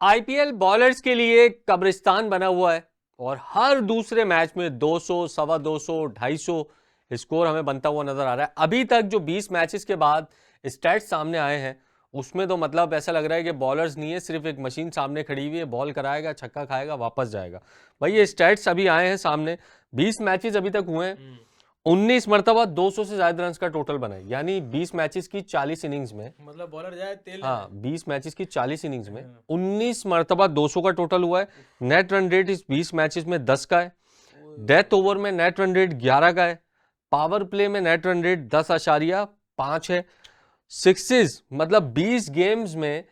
IPL bowlers के लिए कब्रिस्तान बना हुआ है और हर दूसरे मैच में 200, सवा 200, 250 स्कोर हमें बनता हुआ नजर आ रहा है। अभी तक जो 20 मैचेस के बाद स्टैट्स सामने आए हैं उसमें तो मतलब ऐसा लग रहा है कि बॉलर्स नहीं है, सिर्फ एक मशीन सामने खड़ी हुई है, बॉल कराएगा, छक्का खाएगा, वापस जाएगा। भाई ये स्टैट्स अभी आए हैं सामने। 20 मैचेस अभी तक हुए हैं, 19 मरतबा 200 से ज्यादा रन का टोटल बना है, यानी 20 मैचेस की 40 इनिंग्स में, मतलब बॉलर जाए तेल हाँ 20 मैचेस की 40 इनिंग्स में 19 मरतबा 200 का टोटल हुआ है। नेट रन रेट इस 20 मैचेस में 10 का है। डेथ ओवर में नेट रन रेट 11 का है। पावर प्ले में नेट रन रेट 10.5 है। सिक्सेस मतलब 20 गेम्स में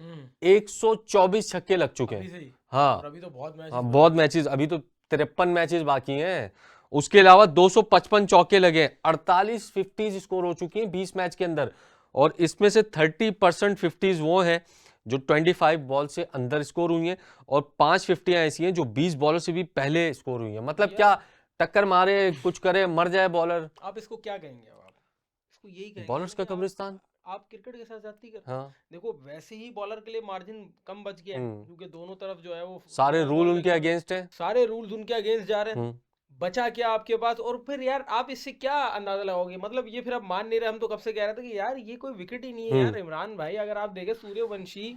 124 छक्के लग चुके हैं। हाँ अभी तो बहुत मैच, हाँ बहुत मैचेस, अभी तो 53 मैचेस बाकी हैं। उसके अलावा 255 चौके लगे, 48 50 स्कोर हो चुकी हैं 20 मैच के अंदर। और इसमें से 30% 50s वो हैं जो 25 बॉल से अंदर स्कोर हुई हैं और 5 50 ऐसी हैं जो 20 बॉलर से भी पहले स्कोर हुई हैं। मतलब क्या टक्कर मारे, कुछ करे, मर जाए बॉलर। आप इसको क्या कहेंगे? अब आप इसको यही कहेंगे बॉलर्स का कब्रिस्तान। आप क्रिकेट के साथ जाती करते हैं। हाँ देखो वैसे ही बॉलर के लिए मार्जिन कम बच गया है क्योंकि दोनों तरफ जो है वो सारे रूल बॉल उनके लगी, अगेंस्ट है। सारे रूल्स उनके अगेंस्ट जा रहे हैं। बचा क्या आपके पास? और फिर यार आप इससे क्या अंदाजा लगाओगे? मतलब ये फिर आप मान नहीं रहे। हम तो कब से कह रहे थे कि यार ये कोई विकेट ही नहीं है यार। इमरान भाई अगर आप देखें, सूर्यवंशी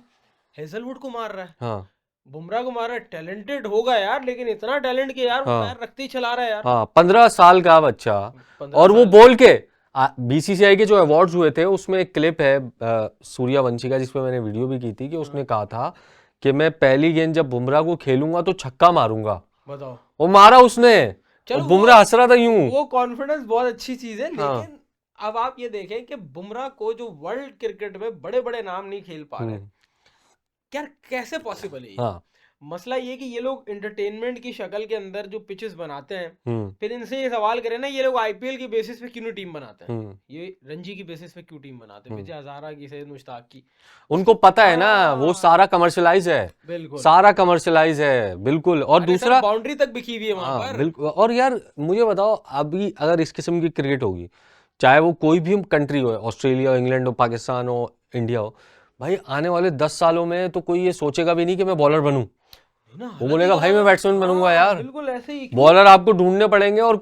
हेजलवुड को मार रहा है, हाँ बुमराह को मार रहा है। टैलेंटेड होगा यार, लेकिन इतना टैलेंट के यार वो हाँ पैर रखते ही चला रहा है यार। हाँ 15 साल का बच्चा। 15 और वो साल बोल के बीसीसीआई के जो अवार्ड्स हुए थे उसमें एक क्लिप है सूर्यवंशी का जिसमें मैंने वीडियो भी की थी कि उसने कहा था कि मैं पहली गेंद जब बुमराह को खेलूंगा तो छक्का मारूंगा। बताओ। वो मारा उसने और चलो बुमराह हंस रहा था यूं। वो कॉन्फिडेंस बहुत अच्छी चीज है, हाँ लेकिन अब आप ये देखें कि बुमराह को जो वर्ल्ड क्रिकेट में बड़े बड़े नाम नहीं खेल पा रहे, यार कैसे पॉसिबल है ये? हाँ मसला ये कि ये लोग एंटरटेनमेंट की शक्ल के अंदर जो पिचेस बनाते हैं, हम्म फिर इनसे ये सवाल करें ना, ये लोग आईपीएल की बेसिस पे क्यों नहीं टीम बनाते हैं? हम्म ये रणजी की बेसिस पे क्यों टीम बनाते हैं? विजय हजारा की, सैयद मुश्ताक की। उनको पता है ना वो हाँ सारा कमर्शलाइज है। बिल्कुल। सारा कमर्शलाइज है बिल्कुल। और अरे सर दूसरा, बाउंड्री तक बिकी हुई है वहां हाँ पर। बिल्कुल। और यार मुझे बताओ, अभी अगर इस किस्म की क्रिकेट होगी, चाहे वो कोई भी कंट्री हो, ऑस्ट्रेलिया हो, इंग्लैंड हो, पाकिस्तान हो, इंडिया हो, भाई आने वाले 10 सालों में तो कोई ये सोचेगा भी नहीं कि मैं बॉलर बनूं। है ना, वो अलग ही बोलेगा भाई होगा मैं ना। बैट्समैन बनूंगा हाँ यार। बिल्कुल ऐसे ही। क्यों? बॉलर आपको ढूंढने पड़ेंगे और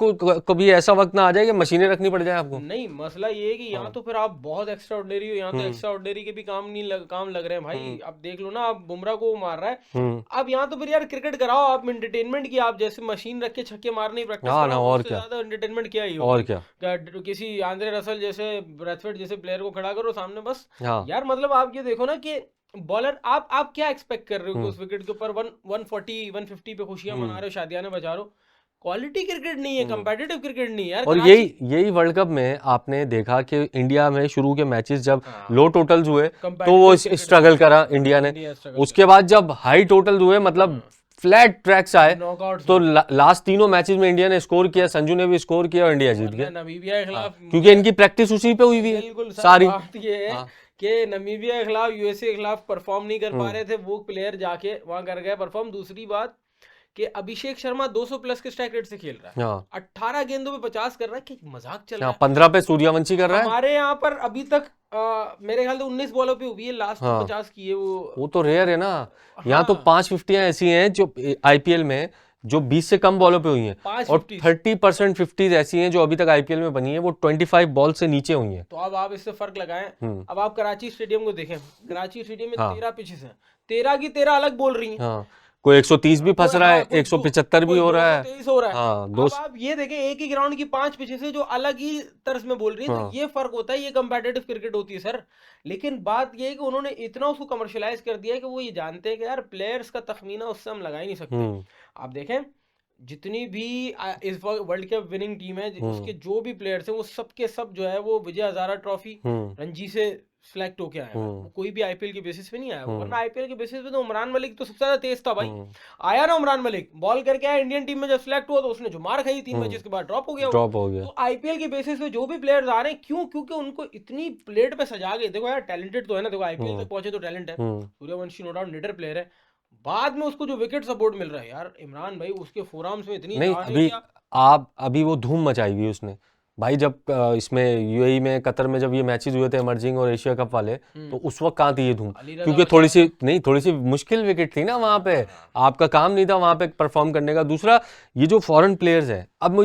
कभी ऐसा वक्त ना आ जाए कि मशीनें रखनी पड़ जाए आपको। नहीं, मसला ये है कि यहाँ हाँ तो फिर आप बहुत एक्स्ट्रा ऑर्डिनरी हो, यहाँ तो हम्म एक्स्ट्रा ऑर्डिनरी के भी काम नहीं काम लग रहे हैं भाई। हम्म अब देख लो ना, आप बुमराह को मार रहा है। हम्म अब यहाँ तो फिर यार क्रिकेट कराओ आप, एंटरटेनमेंट की। आप जैसे मशीन रख के छक्के मारने की प्रैक्टिस हाँ ना, कराओ, और उससे क्या, ज्यादा एंटरटेनमेंट क्या ही और होगी? क्या। क्या किसी आंद्रे रसल जैसे, ब्रैथवेट जैसे प्लेयर को खड़ा करो सामने बस। हाँ यार मतलब आप ये देखो ना कि बॉलर, आप क्या एक्सपेक्ट कर रहे हो कि हम्म उस विकेट के ऊपर 140 150 पे खुशियां मना हम्म रहे हो, शादियां बजा रहे हो? क्वालिटी क्रिकेट नहीं है, हम्म कंपेटिटिव क्रिकेट नहीं है यार। और कराची। यही यही वर्ल्ड कप में आपने देखा कि इंडिया में शुरू के मैचेस जब हाँ लो टोटल्स हुए तो वो कंपेटिटिव क्रिकेट नहीं स्ट्रगल है। करा इंडिया ने। इंडिया स्ट्रगल उसके बाद जब हाई टोटल हुए, मतलब फ्लैट ट्रैक्स आए, कर नॉकआउट्स तो में। लास्ट तीनों मैचेस में इंडिया ने स्कोर किया, हाँ संजू ने भी स्कोर किया और इंडिया जीत वरना गया। नमीबिया के हाँ खिलाफ क्योंकि मुझे इनकी प्रैक्टिस उसी पे हुई हुई है बिल्कुल सर सारी। बात ये है हाँ कि नमीबिया के खिलाफ, यूएसए के खिलाफ परफॉर्म नहीं कर पा हम्म रहे थे वो प्लेयर, जाके वहां कर गए परफॉर्म। दूसरी बात कि अभिषेक शर्मा 200 प्लस के स्ट्राइक रेट से खेल रहा है, हाँ 18 गेंदों पे 50 कर रहा है। कि मजाक चल रहा हाँ है? 15 पे सूर्यवंशी कर रहा है। हमारे यहाँ पर अभी तक मेरे ख्याल से 19 बॉलों पे हुई है, लास्ट हाँ 50 की है वो वो। तो रेयर है ना। यहाँ तो हाँ 5 50 ऐसी हैं जो आईपीएल में जो 20 से कम बॉलों पे हुई हैं। पांच और 50। 30% 50 ऐसी हैं जो अभी तक आईपीएल में बनी है, वो 25 बॉल से नीचे हुई हैं। तो अब आप इससे फर्क लगाएं। हम्म अब आप कराची स्टेडियम को देखें, कराची स्टेडियम में हाँ 13 पिचेस हैं, 13 की 13 अलग बोल रही हैं। हाँ कोई 130 भी कोई फंस रहा है, हाँ, 175 भी कोई हो रहा है। 223 हो रहा है। हाँ दो। अब आप ये देखें, एक ही ग्राउंड की 5 पिचेस है जो अलग ही तर्ज में बोल रही है। तो हाँ ये फर्क होता है, ये कंपेटिटिव क्रिकेट होती है सर। लेकिन बात ये है कि उन्होंने इतना उसको कमर्शलाइज कर दिया है कि वो ये जानते हैं कि यार प्लेयर्स का तखमीना उससे हम लगा ही नहीं सकते। हम्म आप देखें जितनी भी इस वर्ल्ड कप विनिंग टीम है, उसके जो भी प्लेयर्स हैं वो सब के सब जो है वो विजय हजारा ट्रॉफी हम्म रणजी से सिलेक्ट होके आया हुआ है। वो कोई भी आईपीएल के बेसिस पे नहीं आया हुआ। वरना आईपीएल के बेसिस पे तो उमरान मलिक तो सबसे ज्यादा तेज था भाई। हम्म आया ना उमरान मलिक, बॉल करके आया इंडियन टीम में, जब सिलेक्ट हुआ तो उसने जो मार खाई 3 मैचेस के बाद ड्रॉप हो गया वो। ड्रॉप हो गया। तो आईपीएल के बेसिस पे जो भी प्लेयर्स आ रहे हैं, क्यों? क्योंकि उनको इतनी प्लेट पे सजा के देखो यार, टैलेंटेड तो है ना। देखो आईपीएल तक पहुंचे तो टैलेंट है। सूर्यवंशी नो डाउट निडर प्लेयर है। बाद में उसको जो विकेट सपोर्ट मिल रहा है यार, इमरान भाई उसके फोरआर्म्स में इतनी नहीं जान है अभी क्या। आप अभी वो धूम मचाई हुई उसने। भाई जब इसमें यूएई में कतर में जब ये मैचेस हुए थे इमर्जिंग और एशिया कप वाले, तो उस वक्त कहाँ थी ये धूम, अली रजा क्योंकि थोड़ी सी मुश्किल विकेट थी ना वहाँ पे, हाँ, आपका काम नहीं था वहाँ पे परफॉर्म करने का। दूसरा ये जो फॉरेन प्लेयर्स हैं, अब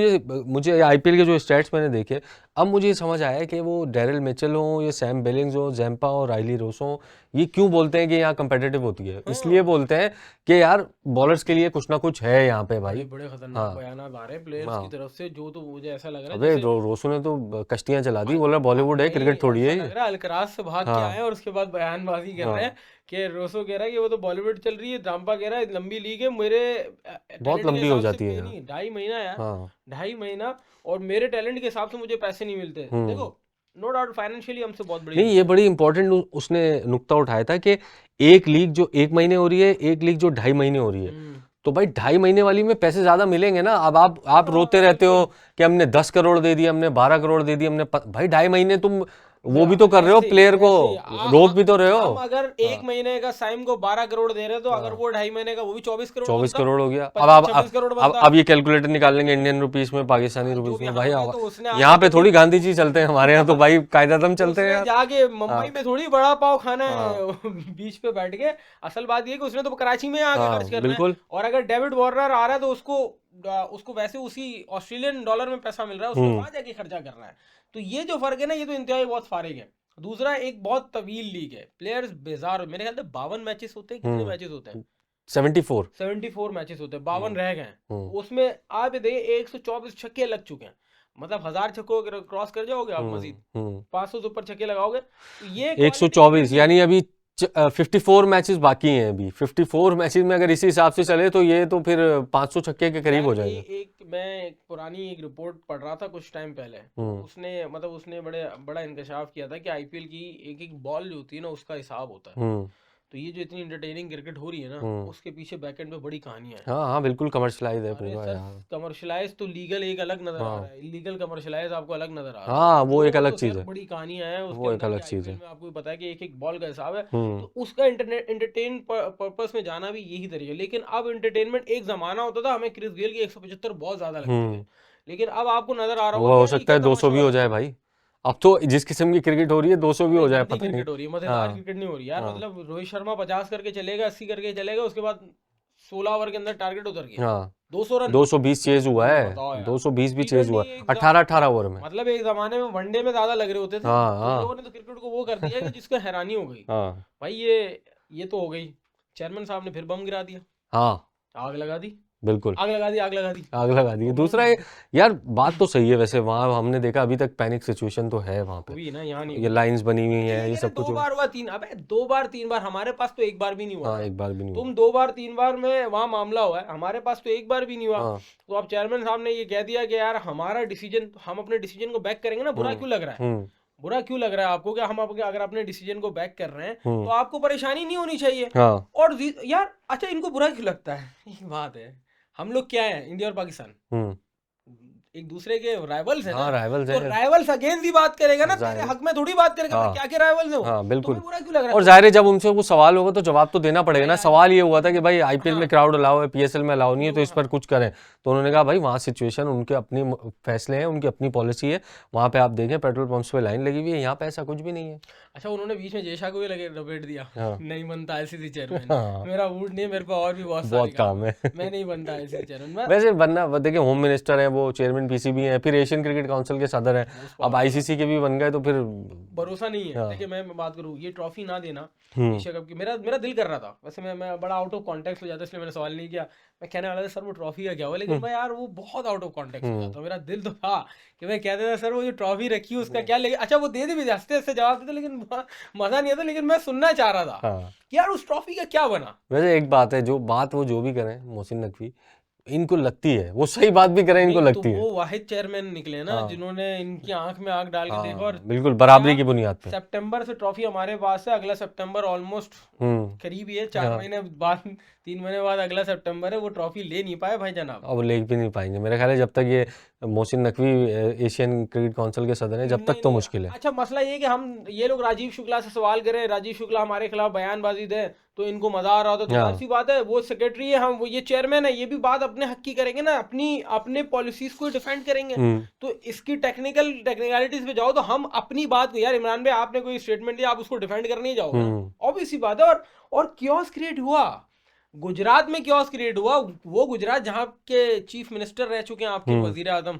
मुझे आईपीएल के जो स्टैट्स मैंने देखे, अब मुझे ये समझ आया कि वो डेरिल मिचेल हो, ये सैम बिलिंग्स हो, जैम्पा हो, राइली रोस हो, ये क्यों बोलते हैं कि यहाँ कंपेटिटिव होती है, इसलिए बोलते हैं कि यार बॉलर्स के लिए कुछ ना कुछ है यहाँ पे भाई। बड़े बड़े खतरनाक हाँ बयानात आ रहे हैं प्लेयर्स की हाँ, तरफ से, जो तो मुझे ऐसा लग रहा है अबे जैसे रोसू ने तो कश्तियां चला दी, भाई बोल रहा बॉलीवुड है, भाई क्रिकेट थोड़ी ऐसा है लग ये। रहा है अलकराज से भाग के आए हैं हाँ और उसके बाद बयानबाजी कर रहे हैं हाँ, कि रोसो कह रहा है कि वो तो बॉलीवुड चल रही है, जाम्पा कह रहा है लंबी लीग है, मेरे बहुत टैलेंट के लंबी हो हिसाब से जाती है पे यहाँ। नहीं, 2.5 महीना यार, हाँ 2.5 महीना, और मेरे टैलेंट के हिसाब से मुझे पैसे नहीं मिलते। देखो, नो डाउट फाइनेंशियली हमसे बहुत बड़ी नहीं, लीग ये है। बड़ी इंपॉर्टेंट उसने नुक्ता उठाया था कि एक लीग जो 1 महीने हो रही है, एक लीग जो 2.5 महीने हो रही है, हम्म, तो भाई 2.5 महीने वाली में पैसे ज्यादा मिलेंगे ना। अब आप रोते हाँ रहते हो बिल्कुल। कि हमने 10 करोड़ दे दिए, हमने 12 करोड़ दे दिए, भाई 2.5 महीने तुम वो भी तो कर रहे हो, ऐसे ही प्लेयर को वैसे ही रोक भी तो रहे हम हो। अगर एक हाँ महीने का साइम को 12 करोड़ दे रहे हैं, तो अगर हाँ, वो 2.5 महीने का वो भी 24 करोड़ 24 बनता, करोड़ हो गया। अब 25-26 करोड़ बनता। अब ये कैलकुलेटर निकालेंगे इंडियन रुपीस में, पाकिस्तानी जो रुपीस भी में, हाँ भाई है, तो उसने यहाँ आके पे देखो, थोड़ी गांधी जी चलते हैं, हमारे यहाँ तो भाई कायदा दम चलते हैं उसने यार। जाके हाँ मुंबई में थोड़ी बड़ा पाव खाना हाँ है बीच पे बैठ के। असल बात ये है कि उसने तो कराची में आके खर्च हाँ करना है, बिल्कुल। और अगर डेविड वार्नर आ रहा है तो उसको वैसे उसी ऑस्ट्रेलियन डॉलर में पैसा मिल रहा है, उसने हम्म वहां जाके खर्चा करना है। तो ये जो फर्क है ना, ये तो इंतहाई बहुत फारिग है। दूसरा, एक बहुत तवील लीग है, प्लेयर्स बेजार, मेरे ख्याल से 52 मैचेस होते हैं, कितने हम्म मैचेस होते हैं? 74। 74 मैचेस होते हैं, 52 हम्म रह गए हैं। हम्म तो उसमें आप ये देखिए 124 छक्के लग चुके हैं, मतलब 1000 छक्कों को क्रॉस कर जाओगे आप, मजीद 500 से ऊपर छक्के लगाओगे, तो ये क्वालिटी क्रिकेट 124 नहीं है। यानी अभी 54 मैचेस बाकी हैं अभी। 54 मैचेस में अगर इसी हिसाब से चले तो ये तो फिर 500 छक्के के करीब यार हो जाएगा। मैं एक पुरानी एक रिपोर्ट पढ़ रहा था कुछ टाइम पहले, तो हम्म उसने बड़ा इंकशाफ किया था कि आईपीएल की एक एक बॉल जो होती है ना, उसका हिसाब होता है। हम्म तो ये जो इतनी इंटरटेनिंग क्रिकेट हो रही है ना, हम्म उसके पीछे बैकएंड में बड़ी कहानियां हैं। हाँ हाँ बिल्कुल, कमर्शलाइज है अरे पूरा सर, यार। कमर्शलाइज तो लीगल एक अलग नजर आ रहा हाँ है, इलीगल कमर्शलाइज आपको अलग नजर आ रहा है। हाँ, वो एक वो अलग तो चीज सर है, बड़ी कहानियां हैं उसके वो एक अंदर, अलग कि चीज आईपीएल है। में आपको भी पता है कि एक एक बॉल का हिसाब है। हम्म तो उसका एंटरटेन पर्पस में जाना भी यही तरीका है। लेकिन अब एंटरटेनमेंट, एक जमाना होता था हमें क्रिस गेल की 175 बहुत ज्यादा लगती थी, हम्म लेकिन अब आपको नजर आ रहा वो होगा कि हो यार ये सकता क्या है 200 तमाशा भी हो हो रहा है। जाए भाई। अब तो जिस किस्म की क्रिकेट हो रही है 200 भी अरे हो जाए, गंदी पता नहीं। क्रिकेट हो रही है, मजेदार हाँ क्रिकेट नहीं हो रही यार। हाँ मतलब रोहित शर्मा 50 करके चलेगा, 80 करके चलेगा, उसके बाद 16 ओवर के अंदर टारगेट उतर गया, हाँ, 200 रन। 220 चेज हुआ तो है, बताओ यार, 220 भी क्रिकेट चेज हुआ नहीं है एक 18-18 ओवर में। मतलब एक जमाने में वनडे में ज्यादा लग रहे होते थे, हाँ तो इन हाँ लोगों ने तो क्रिकेट को वो कर दिया कि जिसको हैरानी हो गई। हाँ भाई ये तो हो गई, चेयरमैन साहब ने फिर बम गिरा दिया, हाँ आग लगा दी, बिल्कुल, आग लगा दी, आग लगा दी। आग लगा दी। तो दूसरा मैं यार बात तो सही है वैसे, वहाँ हमने देखा अभी तक पैनिक सिचुएशन तो है वहाँ पे, हुई ना, यहाँ नहीं ये हुई। लाइंस बनी हुई ये हैं, ये कह रहे सब कुछ दो हुआ। बार हुआ, तीन, अबे 2 बार 3 बार, हमारे पास तो एक बार भी नहीं हुआ हाँ ना। एक बार भी नहीं हुआ। तुम 2 बार 3 बार में वहां मामला हुआ है, हमारे पास तो एक बार भी नहीं हुआ। हाँ तो अब चेयरमैन साहब ने ये कह दिया कि यार हमारा डिसीजन, हम अपने डिसीजन को बैक करेंगे ना, बुरा हम्म क्यों लग रहा है? हम्म बुरा क्यों लग रहा है आपको कि हम अगर अपने डिसीजन को बैक कर रहे हैं, तो हम्म आपको परेशानी नहीं होनी चाहिए। हाँ और यार अच्छा, इनको बुरा क्यों लगता है ये बात है। हम लोग क्या है, इंडिया और पाकिस्तान हम्म एक दूसरे के राइवल्स है ना, हाँ राइवल्स तो हैं राइवल्स अगेंस्ट ही बात करेगा ना, तेरे जाहिर। हक में थोड़ी बात करेगा। हाँ क्या क्या राइवल्स है वो, हाँ बिल्कुल। तुम्हें बुरा क्यों लग रहा है? और जाहिर है जब उनसे वो सवाल होगा तो जवाब तो देना पड़ेगा भाई ना। आज सवाल ये हुआ था कि भाई आईपीएल हाँ में क्राउड अलाउ है, पीएसएल में अलाउ नहीं है, तो इस हाँ पर कुछ करें। तो उन्होंने कहा भाई वहाँ सिचुएशन, उनके अपनी फैसले हैं, उनकी अपनी पॉलिसी है। वहाँ पे आप देखें पेट्रोल पंप्स पे लाइन लगी हुई है, यहाँ पे ऐसा कुछ भी नहीं है। अच्छा, उन्होंने बीच में जयशा को भी लगे लपेट दिया, हाँ नहीं बनता आईसीसी चेयरमैन, हाँ मेरा वोट नहीं है, मेरे को और भी बहुत सारे बहुत काम है। मैं नहीं बनता आईसीसी चेयरमैन। वैसे बनना, देखिए होम मिनिस्टर है वो, चेयरमैन पीसीबी है, फिर एशियन क्रिकेट काउंसिल के सदर है, मोस्ट अब पावरफुल आईसीसी के भी बन गए तो फिर। भरोसा नहीं है। हाँ देखिए मैं बात करूँ, ये ट्रॉफी ना देना हम्म एशिया कप की, मेरा दिल कर रहा था वैसे, मैं बड़ा आउट ऑफ कॉन्टेक्स्ट हो जाता, इसलिए मैंने सवाल नहीं किया। मैं कहने वाला था सर वो ट्रॉफी का क्या हुआ, लेकिन हम्म मैं यार वो बहुत आउट ऑफ कॉन्टेक्स्ट हो हम्म जाता, मेरा दिल तो था कि मैं कहता था सर वो जो ट्रॉफी रखी है उसका क्या, लेकिन अच्छा वो दे दी, हंसते हंसते जवाब देते, लेकिन मजा नहीं आता। लेकिन मैं सुनना चाह रहा था हाँ। कि यार उस ट्रॉफी का क्या बना। वैसे एक बात है, वो जो भी करें मोहसिन नकवी, इनको लगती है, वो सही बात भी करें, इनको नहीं तो लगती है। वो वाहिद चेयरमैन निकले ना हाँ जिन्होंने इनकी आंख में आंख डाल के देखा। और हाँ बिल्कुल, क्या, बराबरी की बुनियाद पे। सितंबर से ट्रॉफी हमारे पास है, अगला सितंबर ऑलमोस्ट करीब ही है, 4 हाँ महीने बाद, 3 महीने बाद अगला सितंबर है, वो ट्रॉफी ले नहीं पाए भाई जनाब। अब ले भी नहीं पाएंगे मेरे ख्याल है, जब तक ये Mohsin Naqvi Asian cricket council के सदर हैं, जब तक नहीं तो नहीं, मुश्किल है। अच्छा मसला ये है कि हम ये लोग राजीव शुक्ला से सवाल करें, राजीव शुक्ला हमारे खिलाफ बयानबाजी दें, तो इनको मजा आ रहा होता, तो हाँ। जाहिर सी बात है वो सेक्रेटरी है, हम वो ये चेयरमैन है, ये भी बात अपने हक की करेंगे ना, अपनी अपने पॉलिसीज को डिफेंड करेंगे। तो इसकी टेक्निकलिटीज पे जाओ तो हम अपनी बात को, यार इमरान भाई आपने कोई स्टेटमेंट दिया, आप उसको डिफेंड करने ही जाओगे ना, ऑब्वियस सी बात है। और क्योस क्रिएट हुआ गुजरात में, क्योस क्रिएट हुआ, वो गुजरात जहाँ के चीफ मिनिस्टर रह चुके हैं आपके वजीर आजम,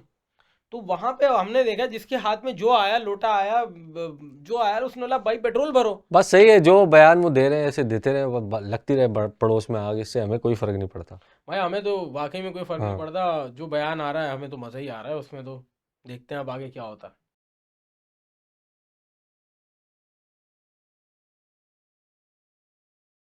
तो वहां पे हमने देखा जिसके हाथ में जो आया लोटा आया, जो आया उसने बोला भाई पेट्रोल भरो। बस सही है, जो बयान वो दे रहे हैं ऐसे देते रहे, लगती रहे पड़ोस में आग, इससे हमें कोई फर्क नहीं पड़ता भाई हमें तो वाकई में कोई फर्क नहीं पड़ता, जो बयान आ रहा है हमें तो मजा ही आ रहा है उसमें, तो देखते हैं अब आगे क्या होता है।